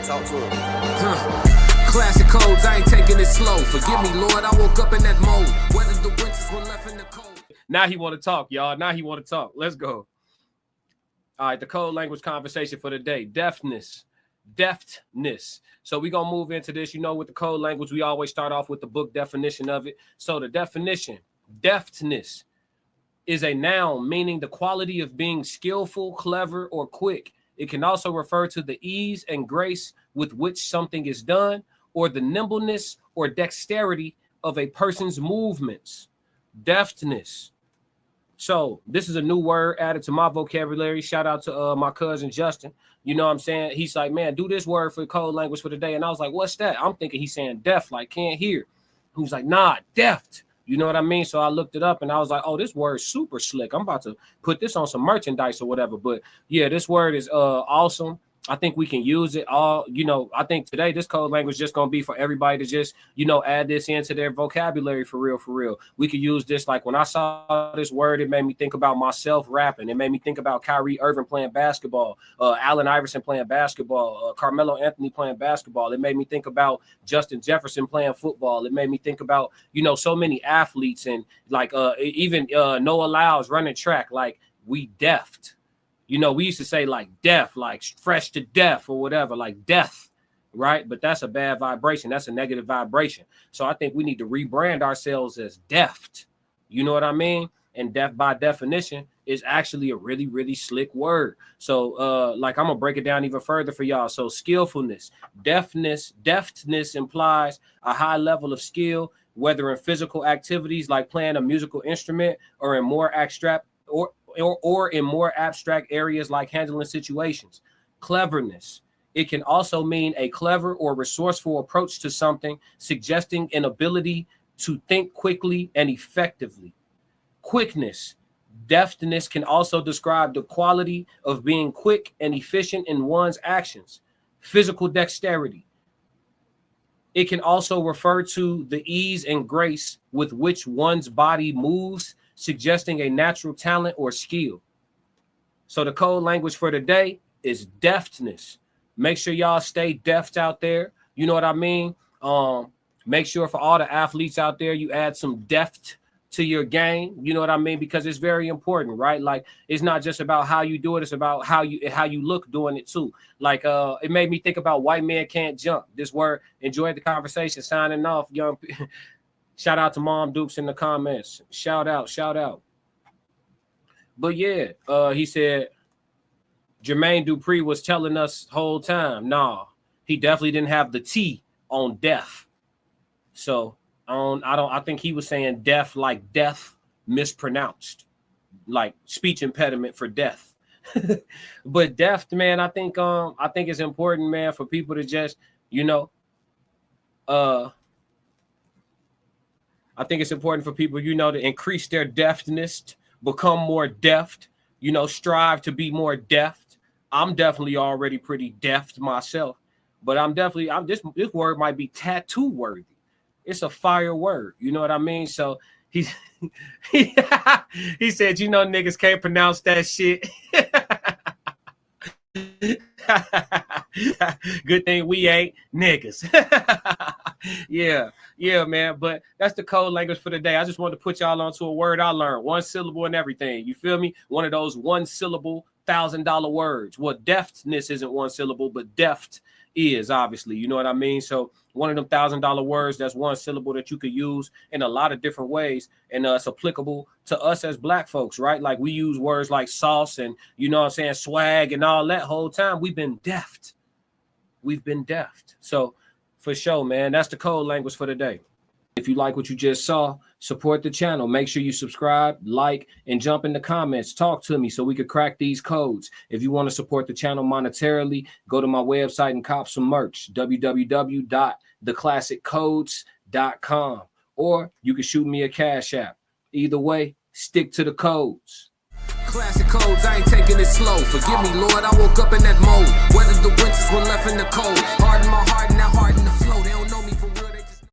Talk to him. Classic codes, I ain't taking it slow. Forgive me, Lord, I woke up in that mode. Whether the winters were left in the cold. Now he want to talk, y'all. Now he want to talk. Let's go. All right, the code language conversation for the day. Deftness. So we're going to move into this. You know, with the code language, we always start off with the book definition of it. So the definition, deftness, is a noun meaning the quality of being skillful, clever, or quick. It can also refer to the ease and grace with which something is done, or the nimbleness or dexterity of a person's movements. Deftness. So this is a new word added to my vocabulary. Shout out to my cousin Justin. You know what I'm saying? He's like, man, do this word for code language for the day. And I was like, what's that? I'm thinking he's saying deaf, like can't hear. He was like, nah, deft. You know what I mean? So I looked it up and I was like, oh, this word's super slick. I'm about to put this on some merchandise or whatever. But yeah, this word is awesome. I think we can use it all. You know, I think today this code language is just going to be for everybody to just, you know, add this into their vocabulary for real. We could use this. Like when I saw this word, it made me think about myself rapping. It made me think about Kyrie Irving playing basketball, Allen Iverson playing basketball, Carmelo Anthony playing basketball. It made me think about Justin Jefferson playing football. It made me think about, you know, so many athletes and like even Noah Lyles running track. Like we deft. You know, we used to say like death, like fresh to death or whatever, like death, right? But that's a bad vibration. That's a negative vibration. So I think we need to rebrand ourselves as deft. You know what I mean? And deft by definition is actually a really, really slick word. So like I'm gonna break it down even further for y'all. So skillfulness, deftness implies a high level of skill, whether in physical activities like playing a musical instrument or in more abstract or in more abstract areas like handling situations. Cleverness. It can also mean a clever or resourceful approach to something, suggesting an ability to think quickly and effectively. Quickness. Deftness can also describe the quality of being quick and efficient in one's actions. Physical dexterity. It can also refer to the ease and grace with which one's body moves, suggesting a natural talent or skill. So the code language for today is deftness. Make sure y'all stay deft out there. You know what I mean? Make sure for all the athletes out there, you add some deft to your game. You know what I mean? Because it's very important, right? Like it's not just about how you do it. It's about how you look doing it too. Like it made me think about white man can't jump. This word, enjoyed the conversation, signing off, young people. Shout out to Mom Dukes in the comments. Shout out. But yeah, he said Jermaine Dupri was telling us the whole time. Nah, he definitely didn't have the T on deaf. So I think he was saying deaf like death mispronounced, like speech impediment for death. But deft, man, I think it's important, man, for people to just, you know, I think it's important for people, you know, to increase their deftness, become more deft, you know, strive to be more deft. I'm definitely already pretty deft myself, but this word might be tattoo worthy. It's a fire word. You know what I mean? So he said, you know, niggas can't pronounce that shit. Good thing we ain't niggas. Yeah, man. But that's the code language for the day. I just wanted to put y'all onto a word I learned. One syllable and everything. You feel me? One of those one syllable $1,000 words. Well, deftness isn't one syllable, but deft is, obviously. You know what I mean? So one of them $1,000 words, that's one syllable that you could use in a lot of different ways. And it's applicable to us as Black folks, right? Like we use words like sauce and, you know what I'm saying, swag and all that whole time. We've been deft. So for sure, man, that's the code language for the day. If you like what you just saw, support the channel. Make sure you subscribe, like, and jump in the comments. Talk to me so we could crack these codes. If you want to support the channel monetarily, go to my website and cop some merch, www.theclassiccodes.com. Or you can shoot me a Cash App. Either way, stick to the codes. Classic codes, I ain't taking it slow. Forgive me, Lord, I woke up in that mode. Whether the winters were left in the cold. Harden my heart, now harden the flow.